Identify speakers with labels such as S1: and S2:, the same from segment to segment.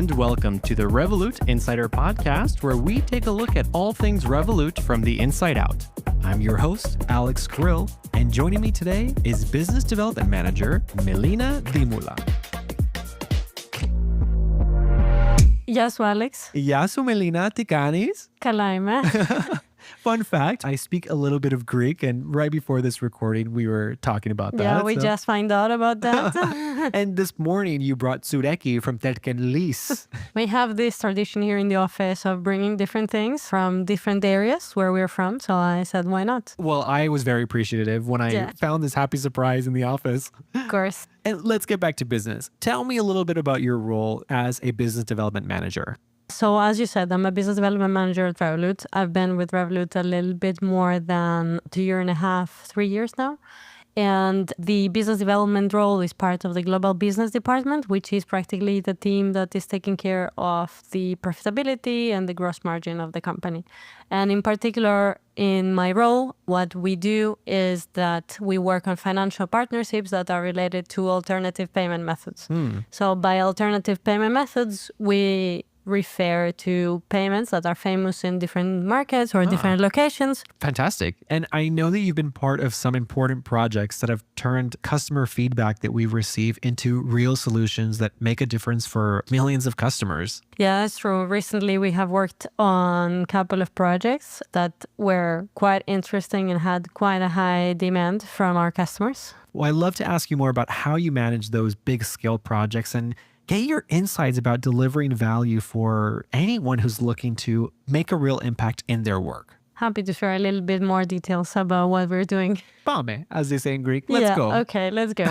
S1: and welcome to the Revolut Insider podcast, where we take a look at all things Revolut from the inside out. I'm your host, Alex Krill, and joining me today is Business Development Manager, Melina Dimula.
S2: Γεια σου, Alex.
S1: Γεια σου, Melina. Τι κάνεις?
S2: Καλά είμαι.
S1: Fun fact, I speak a little bit of Greek, and right before this recording, we were talking about that.
S2: Yeah, we just find out about that.
S1: And this morning, you brought tsureki from Terkenlis.
S2: We have this tradition here in the office of bringing different things from different areas where we're from. So I said, why not?
S1: Well, I was very appreciative when I found this happy surprise in the office.
S2: Of course.
S1: And let's get back to business. Tell me a little bit about your role as a business development manager.
S2: So as you said, I'm a business development manager at Revolut. I've been with Revolut a little bit more than 2.5 years, 3 years now. And the business development role is part of the global business department, which is practically the team that is taking care of the profitability and the gross margin of the company. And in particular, in my role, what we do is that we work on financial partnerships that are related to alternative payment methods. So by alternative payment methods, we refer to payments that are famous in different markets or different locations.
S1: Fantastic. And I know that you've been part of some important projects that have turned customer feedback that we receive into real solutions that make a difference for millions of customers.
S2: Yeah, that's true. Recently, we have worked on a couple of projects that were quite interesting and had quite a high demand from our customers.
S1: Well, I'd love to ask you more about how you manage those big scale projects and get your insights about delivering value for anyone who's looking to make a real impact in their work.
S2: Happy to share a little bit more details about what we're doing.
S1: Pame, as they say in Greek. Let's go.
S2: Okay, let's go.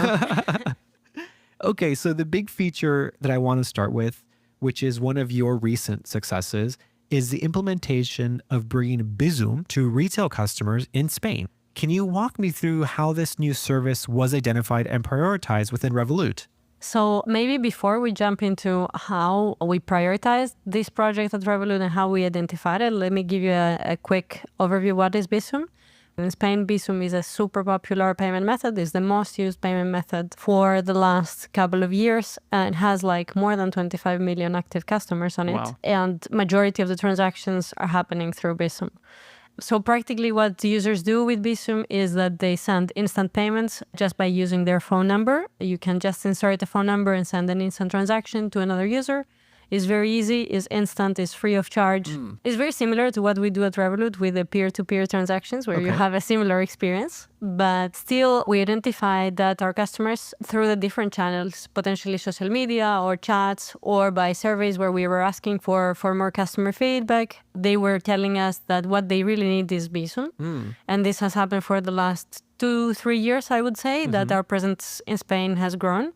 S1: Okay, so the big feature that I want to start with, which is one of your recent successes, is the implementation of bringing Bizum to retail customers in Spain. Can you walk me through how this new service was identified and prioritized within Revolut?
S2: So maybe before we jump into how we prioritized this project at Revolut and how we identified it, let me give you a quick overview. What is Bizum? In Spain, Bizum is a super popular payment method. It's the most used payment method for the last couple of years. And it has like more than 25 million active customers on it.
S1: Wow.
S2: And majority of the transactions are happening through Bizum. So practically what the users do with Bizum is that they send instant payments just by using their phone number. You can just insert a phone number and send an instant transaction to another user. It's very easy, it's instant, it's free of charge. It's very similar to what we do at Revolut with the peer-to-peer transactions where you have a similar experience. But still, we identified that our customers, through the different channels, potentially social media or chats or by surveys where we were asking for more customer feedback, they were telling us that what they really need is Bizum. And this has happened for the last 2-3 years, I would say, that our presence in Spain has grown.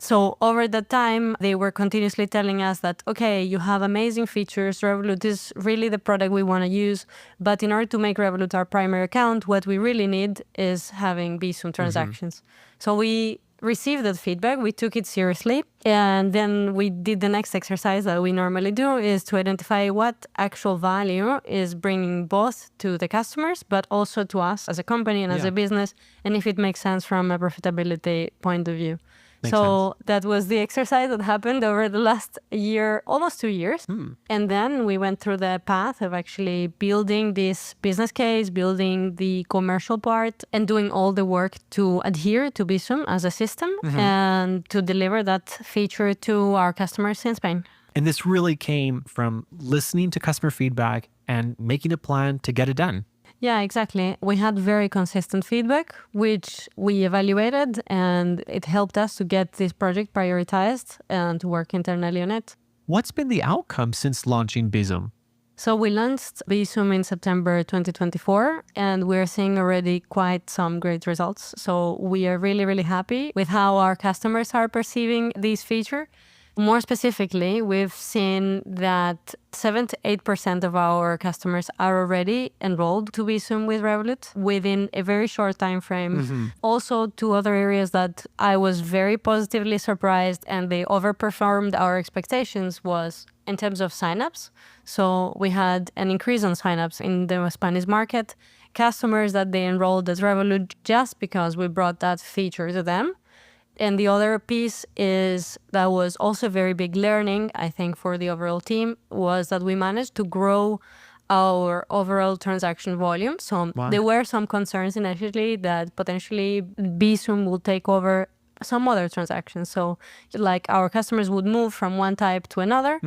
S2: So over that time, they were continuously telling us that, okay, you have amazing features. Revolut is really the product we want to use. But in order to make Revolut our primary account, what we really need is having Bizum transactions. So we received that feedback. We took it seriously. And then we did the next exercise that we normally do is to identify what actual value is bringing both to the customers, but also to us as a company and as a business, and if it makes sense from a profitability point of view. So that was the exercise that happened over the last year, almost 2 years. And then we went through the path of actually building this business case, building the commercial part, and doing all the work to adhere to Bizum as a system and to deliver that feature to our customers in Spain.
S1: And this really came from listening to customer feedback and making a plan to get it done.
S2: Yeah, exactly. We had very consistent feedback, which we evaluated, and it helped us to get this project prioritized and to work internally on it.
S1: What's been the outcome since launching Bizum?
S2: So we launched Bizum in September 2024, and we're seeing already quite some great results. So we are really, really happy with how our customers are perceiving this feature. More specifically, we've seen that 7-8% of our customers are already enrolled to Bizum with Revolut within a very short time frame. Also, two other areas that I was very positively surprised and they overperformed our expectations was in terms of signups. So we had an increase on signups in the Spanish market, customers that they enrolled at Revolut just because we brought that feature to them. And the other piece is that was also very big learning, I think, for the overall team, was that we managed to grow our overall transaction volume. So
S1: Wow.
S2: there were some concerns initially that potentially Bizum will take over some other transactions. So like our customers would move from one type to another.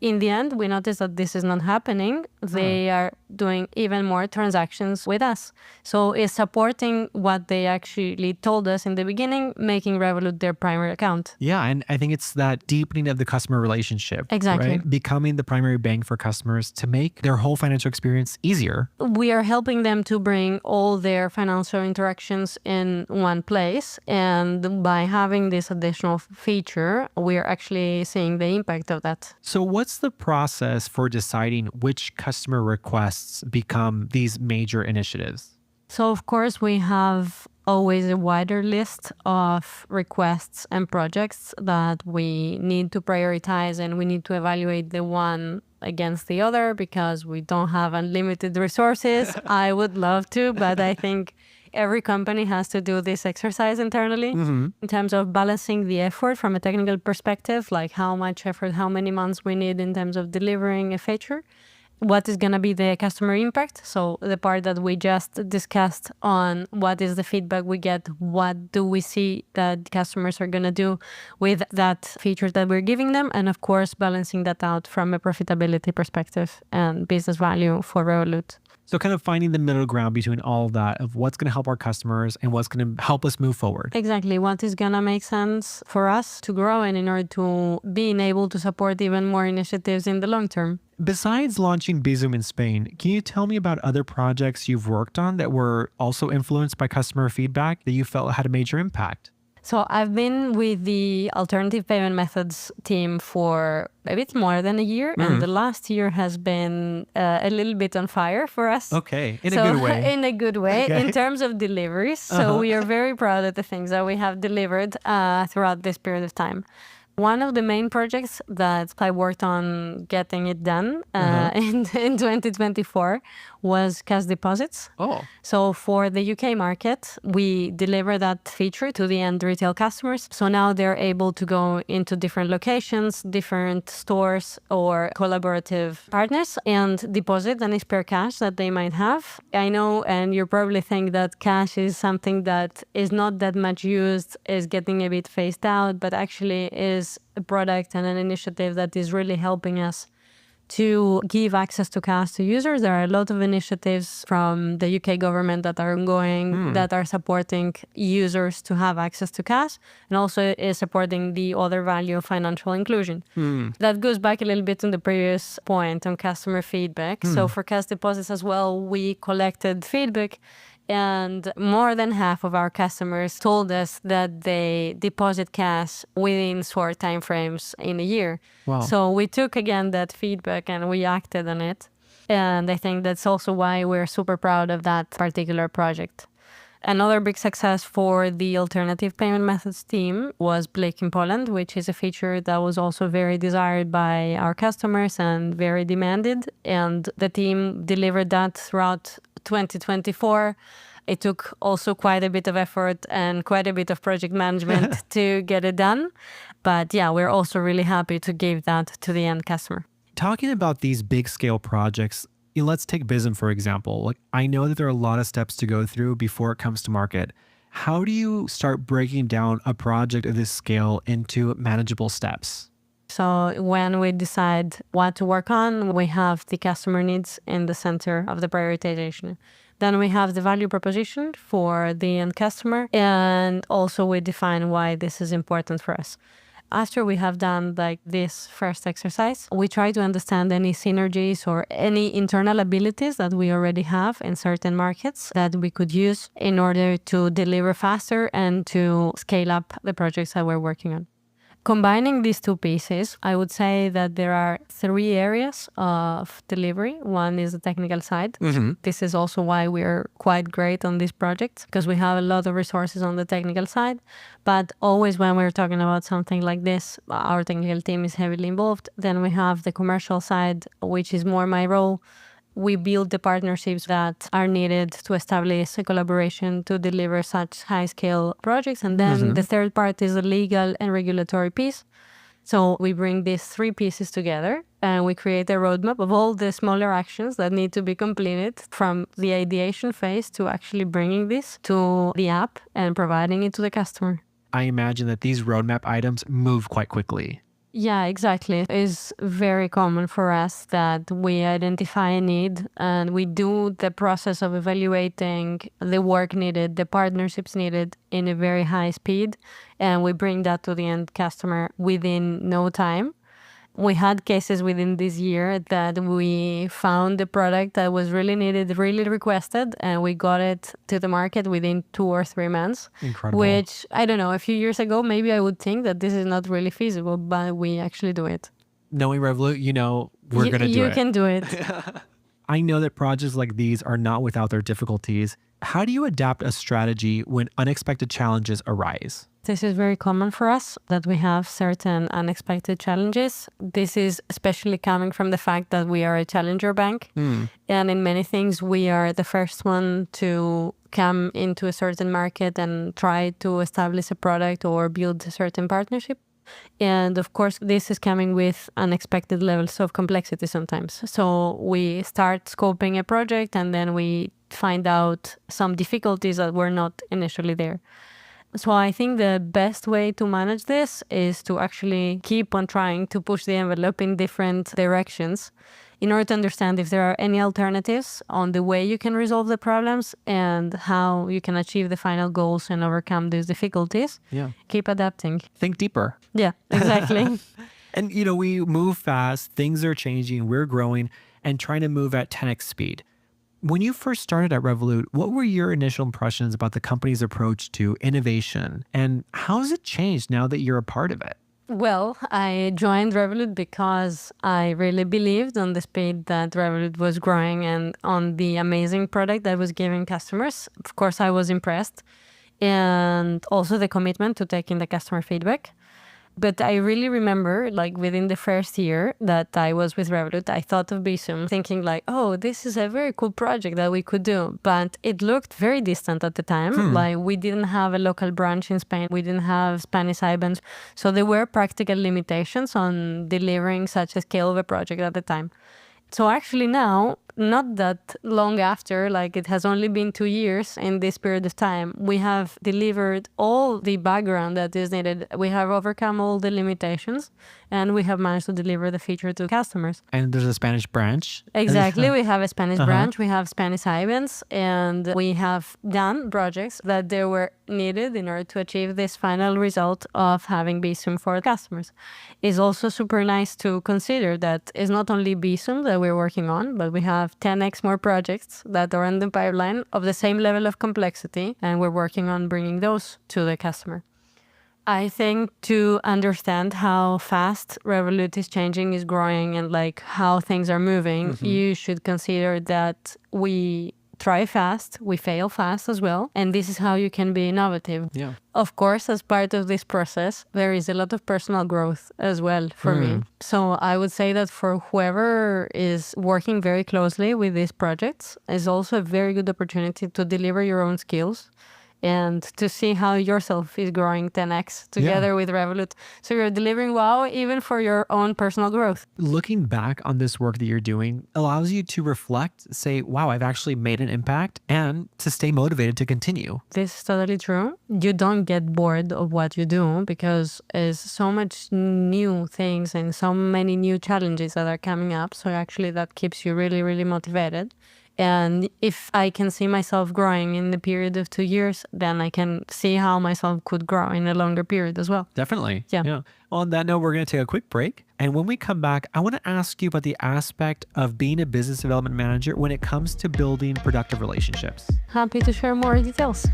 S2: In the end, we noticed that this is not happening. They are doing even more transactions with us. So it's supporting what they actually told us in the beginning, making Revolut their primary account.
S1: Yeah, and I think it's that deepening of the customer relationship.
S2: Exactly.
S1: Right? Becoming the primary bank for customers to make their whole financial experience easier.
S2: We are helping them to bring all their financial interactions in one place. And by having this additional feature, we are actually seeing the impact of that.
S1: So what's the process for deciding which customer requests become these major initiatives?
S2: So, of course, we have always a wider list of requests and projects that we need to prioritize, and we need to evaluate the one against the other because we don't have unlimited resources. I would love to, but I think every company has to do this exercise internally in terms of balancing the effort from a technical perspective, like how much effort, how many months we need in terms of delivering a feature. What is going to be the customer impact? So the part that we just discussed on what is the feedback we get, what do we see that customers are going to do with that feature that we're giving them, and of course balancing that out from a profitability perspective and business value for Revolut.
S1: So kind of finding the middle ground between all of that of what's going to help our customers and what's going to help us move forward.
S2: Exactly. What is going to make sense for us to grow and in order to being able to support even more initiatives in the long term.
S1: Besides launching Bizum in Spain, can you tell me about other projects you've worked on that were also influenced by customer feedback that you felt had a major impact?
S2: So I've been with the alternative payment methods team for a bit more than a year, and the last year has been a little bit on fire for us.
S1: Okay, in a good way.
S2: In a good way,
S1: Okay.
S2: in terms of deliveries. So we are very proud of the things that we have delivered throughout this period of time. One of the main projects that I worked on getting it done in 2024 was cash deposits.
S1: Oh,
S2: So for the UK market, we deliver that feature to the end retail customers. So now they're able to go into different locations, different stores or collaborative partners and deposit any spare cash that they might have. I know, and you probably think that cash is something that is not that much used, is getting a bit phased out, but actually is a product and an initiative that is really helping us to give access to cash to users. There are a lot of initiatives from the UK government that are ongoing that are supporting users to have access to cash, and also is supporting the other value of financial inclusion. That goes back a little bit on the previous point on customer feedback. So for cash deposits as well, we collected feedback, and more than half of our customers told us that they deposit cash within short time frames in a year.
S1: Wow.
S2: So we took again that feedback and we acted on it. And I think that's also why we're super proud of that particular project. Another big success for the alternative payment methods team was Blake in Poland, which is a feature that was also very desired by our customers and very demanded. And the team delivered that throughout 2024. It took also quite a bit of effort and quite a bit of project management to get it done. But yeah, we're also really happy to give that to the end customer.
S1: Talking about these big scale projects, let's take Bizum, for example. Like, I know that there are a lot of steps to go through before it comes to market. How do you start breaking down a project of this scale into manageable steps?
S2: So when we decide what to work on, we have the customer needs in the center of the prioritization. Then we have the value proposition for the end customer, and also we define why this is important for us. After we have done like this first exercise, we try to understand any synergies or any internal abilities that we already have in certain markets that we could use in order to deliver faster and to scale up the projects that we're working on. Combining these two pieces, I would say that there are three areas of delivery. One is the technical side. This is also why we're quite great on this project, because we have a lot of resources on the technical side. But always when we're talking about something like this, our technical team is heavily involved. Then we have the commercial side, which is more my role, We build the partnerships that are needed to establish a collaboration to deliver such high-scale projects. And then the third part is the legal and regulatory piece. So we bring these three pieces together and we create a roadmap of all the smaller actions that need to be completed from the ideation phase to actually bringing this to the app and providing it to the customer.
S1: I imagine that these roadmap items move quite quickly.
S2: Yeah, exactly. It's very common for us that we identify a need and we do the process of evaluating the work needed, the partnerships needed in a very high speed, and we bring that to the end customer within no time. We had cases within this year that we found the product that was really needed, really requested, and we got it to the market within 2 or 3 months.
S1: Incredible.
S2: Which, I don't know, a few years ago, maybe I would think that this is not really feasible, but we actually do it.
S1: Knowing Revolut, we're going to do it.
S2: You can do it.
S1: I know that projects like these are not without their difficulties. How do you adapt a strategy when unexpected challenges arise?
S2: This is very common for us, that we have certain unexpected challenges. This is especially coming from the fact that we are a challenger bank. And in many things, we are the first one to come into a certain market and try to establish a product or build a certain partnership. And of course, this is coming with unexpected levels of complexity sometimes. So we start scoping a project and then we find out some difficulties that were not initially there. So I think the best way to manage this is to actually keep on trying to push the envelope in different directions in order to understand if there are any alternatives on the way you can resolve the problems and how you can achieve the final goals and overcome these difficulties.
S1: Yeah.
S2: Keep adapting.
S1: Think deeper.
S2: Yeah, exactly.
S1: And, we move fast, things are changing, we're growing and trying to move at 10x speed. When you first started at Revolut, what were your initial impressions about the company's approach to innovation? And how has it changed now that you're a part of it?
S2: Well, I joined Revolut because I really believed on the speed that Revolut was growing and on the amazing product that was giving customers. Of course, I was impressed. And also the commitment to taking the customer feedback. But I really remember, within the first year that I was with Revolut, I thought of Bizum, thinking this is a very cool project that we could do. But it looked very distant at the time. We didn't have a local branch in Spain. We didn't have Spanish IBANs. So there were practical limitations on delivering such a scale of a project at the time. So actually now, not that long after, it has only been 2 years in this period of time, we have delivered all the background that is needed. We have overcome all the limitations and we have managed to deliver the feature to customers.
S1: And there's a Spanish branch.
S2: Exactly. We have a Spanish branch, we have Spanish IBANs, and we have done projects that they were needed in order to achieve this final result of having Bizum for customers. It's also super nice to consider that it's not only Bizum that we're working on, but we have 10x more projects that are in the pipeline of the same level of complexity, and we're working on bringing those to the customer. I think to understand how fast Revolut is changing, is growing, and how things are moving, you should consider that we try fast, we fail fast as well, and this is how you can be innovative.
S1: Yeah.
S2: Of course, as part of this process, there is a lot of personal growth as well for me. So I would say that for whoever is working very closely with these projects, is also a very good opportunity to deliver your own skills and to see how yourself is growing 10x together with Revolut. So you're delivering wow even for your own personal growth.
S1: Looking back on this work that you're doing allows you to reflect, say, wow, I've actually made an impact, and to stay motivated to continue.
S2: This is totally true. You don't get bored of what you do because there's so much new things and so many new challenges that are coming up. So actually that keeps you really, really motivated. And if I can see myself growing in the period of 2 years, then I can see how myself could grow in a longer period as well.
S1: Definitely.
S2: Yeah.
S1: Well, on that note, we're going to take a quick break. And when we come back, I want to ask you about the aspect of being a business development manager when it comes to building productive relationships.
S2: Happy to share more details.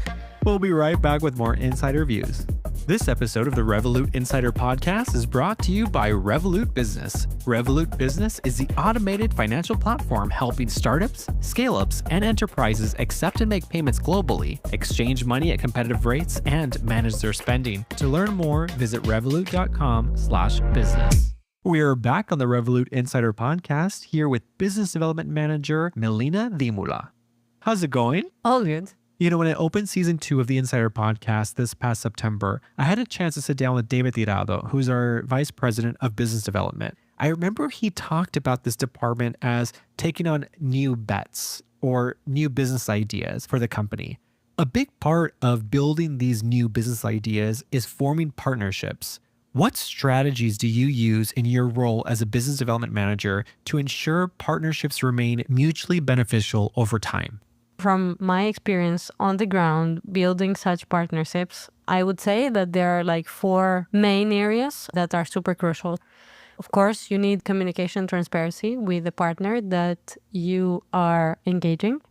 S1: We'll be right back with more insider views. This episode of the Revolut Insider podcast is brought to you by Revolut Business. Revolut Business is the automated financial platform helping startups, scale-ups, and enterprises accept and make payments globally, exchange money at competitive rates, and manage their spending. To learn more, visit revolut.com/business. We're back on the Revolut Insider podcast here with Business Development Manager Melina Dimula. How's it going?
S2: All good.
S1: You know, when I opened season 2 of the Insider podcast this past September, I had a chance to sit down with David Tirado, who's our Vice President of Business Development. I remember he talked about this department as taking on new bets or new business ideas for the company. A big part of building these new business ideas is forming partnerships. What strategies do you use in your role as a business development manager to ensure partnerships remain mutually beneficial over time?
S2: From my experience on the ground building such partnerships, I would say that there are like 4 main areas that are super crucial. Of course, you need communication transparency with the partner that you are engaging.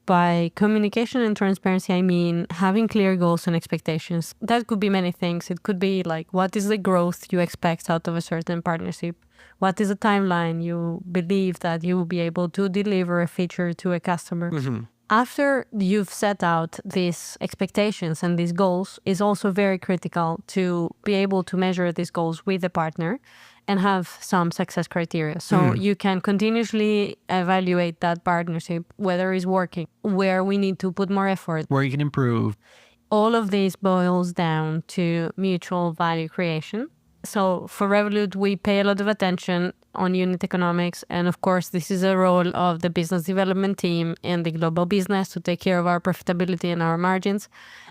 S2: By communication and transparency, I mean having clear goals and expectations. That could be many things. It could be like, what is the growth you expect out of a certain partnership? What is the timeline you believe that you will be able to deliver a feature to a customer? After you've set out these expectations and these goals, it's also very critical to be able to measure these goals with the partner and have some success criteria. So you can continuously evaluate that partnership, whether it's working, where we need to put more effort.
S1: Where you can improve.
S2: All of this boils down to mutual value creation. So for Revolut, we pay a lot of attention on unit economics. And of course, this is a role of the business development team and the global business to take care of our profitability and our margins.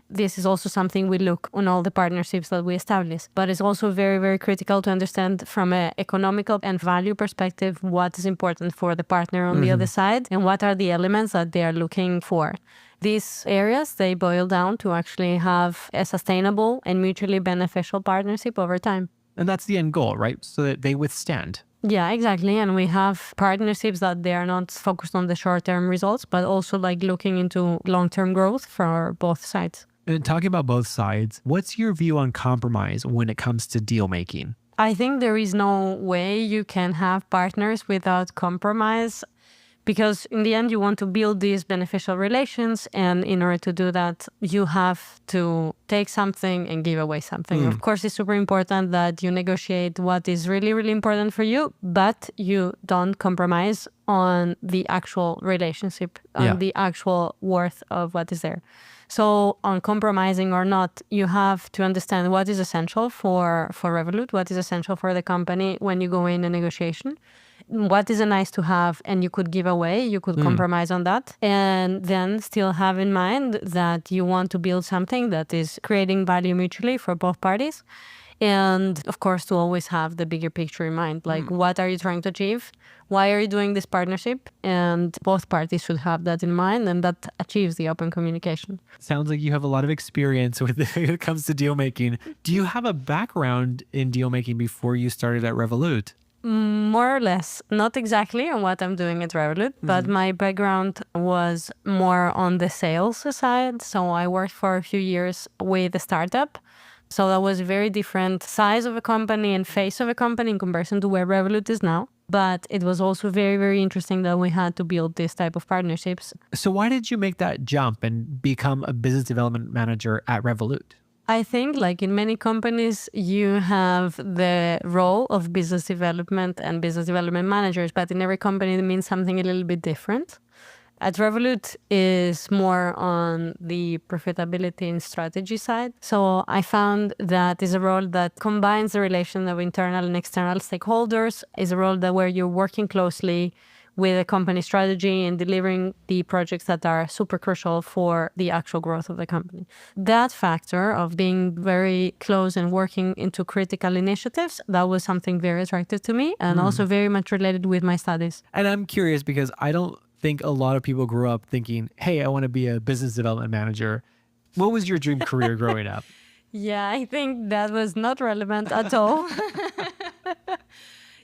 S2: This is also something we look on all the partnerships that we establish. But it's also very, very critical to understand from an economical and value perspective what is important for the partner on the other side and what are the elements that they are looking for. These areas, they boil down to actually have a sustainable and mutually beneficial partnership over time.
S1: And that's the end goal, right? So that they withstand.
S2: Yeah, exactly. And we have partnerships that they are not focused on the short-term results, but also like looking into long-term growth for both sides.
S1: And talking about both sides, what's your view on compromise when it comes to deal making?
S2: I think there is no way you can have partners without compromise, because in the end, you want to build these beneficial relations. And in order to do that, you have to take something and give away something. Of course, it's super important that you negotiate what is really, really important for you, but you don't compromise on the actual relationship, on the actual worth of what is there. So on compromising or not, you have to understand what is essential for Revolut, what is essential for the company when you go in a negotiation. What is a nice to have and you could give away, you could compromise on that. And then still have in mind that you want to build something that is creating value mutually for both parties. And of course, to always have the bigger picture in mind, like what are you trying to achieve? Why are you doing this partnership? And both parties should have that in mind, and that achieves the open communication.
S1: Sounds like you have a lot of experience when it comes to deal making. Do you have a background in deal making before you started at Revolut?
S2: More or less, not exactly on what I'm doing at Revolut, but my background was more on the sales side. So I worked for a few years with a startup. So that was a very different size of a company and face of a company in comparison to where Revolut is now. But it was also very, very interesting that we had to build this type of partnerships.
S1: So why did you make that jump and become a business development manager at Revolut?
S2: I think like in many companies, you have the role of business development and business development managers, but in every company it means something a little bit different. At Revolut is more on the profitability and strategy side. So I found that is a role that combines the relation of internal and external stakeholders, is a role that where you're working closely with a company strategy and delivering the projects that are super crucial for the actual growth of the company. That factor of being very close and working into critical initiatives, that was something very attractive to me and also very much related with my studies.
S1: And I'm curious because I don't think a lot of people grew up thinking, hey, I want to be a business development manager. What was your dream career growing up?
S2: Yeah, I think that was not relevant at all.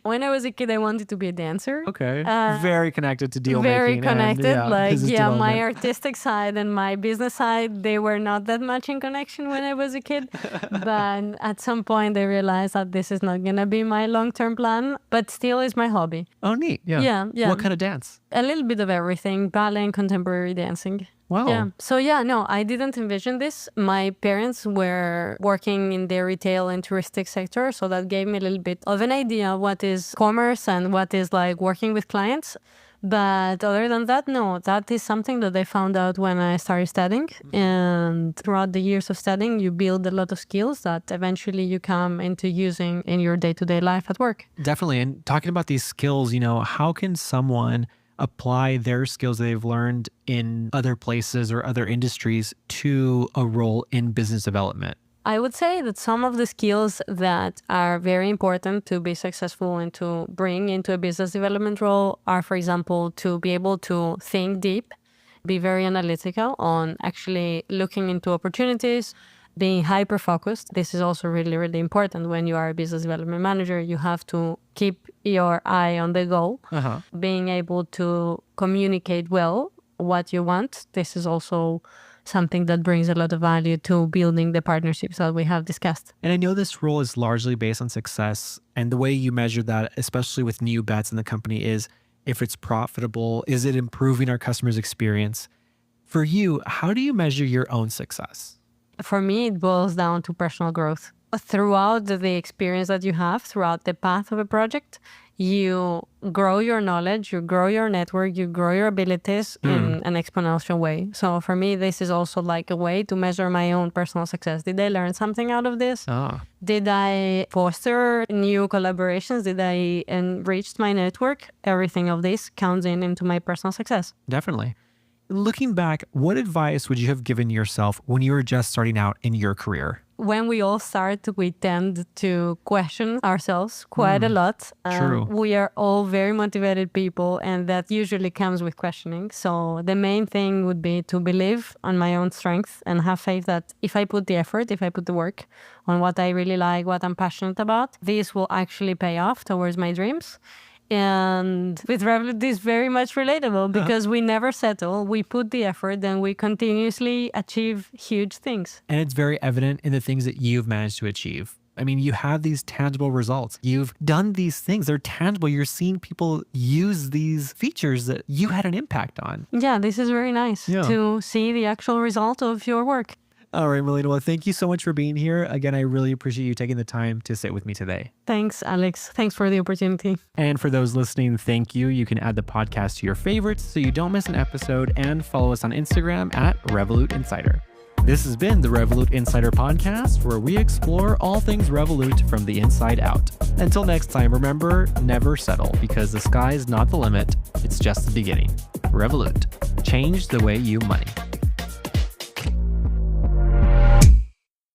S2: When I was a kid, I wanted to be a dancer.
S1: Okay. Very connected to deal
S2: very
S1: making.
S2: connected.
S1: And,
S2: My artistic side and my business side, they were not that much in connection when I was a kid. But at some point, I realized that this is not going to be my long-term plan, but still is my hobby.
S1: Oh, neat. Yeah.
S2: Yeah.
S1: What kind of dance?
S2: A little bit of everything, ballet and contemporary dancing.
S1: Wow.
S2: Yeah. So yeah, no, I didn't envision this. My parents were working in the retail and touristic sector, so that gave me a little bit of an idea what is commerce and what is like working with clients. But other than that, no, that is something that I found out when I started studying. And throughout the years of studying, you build a lot of skills that eventually you come into using in your day-to-day life at work.
S1: Definitely. And talking about these skills, how can someone apply their skills they've learned in other places or other industries to a role in business development?
S2: I would say that some of the skills that are very important to be successful and to bring into a business development role are, for example, to be able to think deep, be very analytical on actually looking into opportunities, being hyper focused. This is also really, really important when you are a business development manager. You have to keep your eye on the goal, being able to communicate well what you want. This is also something that brings a lot of value to building the partnerships that we have discussed.
S1: And I know this role is largely based on success. And the way you measure that, especially with new bets in the company, is if it's profitable, is it improving our customers' experience? For you, how do you measure your own success?
S2: For me, it boils down to personal growth. Throughout the experience that you have, throughout the path of a project, you grow your knowledge, you grow your network, you grow your abilities in an exponential way. So for me, this is also like a way to measure my own personal success. Did I learn something out of this? Did I foster new collaborations? Did I enrich my network? Everything of this counts into my personal success.
S1: Definitely. Looking back, what advice would you have given yourself when you were just starting out in your career?
S2: When we all start, we tend to question ourselves quite a lot.
S1: True.
S2: We are all very motivated people, and that usually comes with questioning. So the main thing would be to believe on my own strength and have faith that if I put the effort, if I put the work on what I really like, what I'm passionate about, this will actually pay off towards my dreams. And with Revolut, this is very much relatable because we never settle. We put the effort and we continuously achieve huge things.
S1: And it's very evident in the things that you've managed to achieve. I mean, you have these tangible results. You've done these things. They're tangible. You're seeing people use these features that you had an impact on.
S2: Yeah, this is very nice to see the actual result of your work.
S1: All right, Melina. Well, thank you so much for being here. Again, I really appreciate you taking the time to sit with me today.
S2: Thanks, Alex. Thanks for the opportunity.
S1: And for those listening, thank you. You can add the podcast to your favorites so you don't miss an episode, and follow us on Instagram at Revolut Insider. This has been the Revolut Insider podcast, where we explore all things Revolut from the inside out. Until next time, remember, never settle, because the sky is not the limit. It's just the beginning. Revolut. Change the way you money.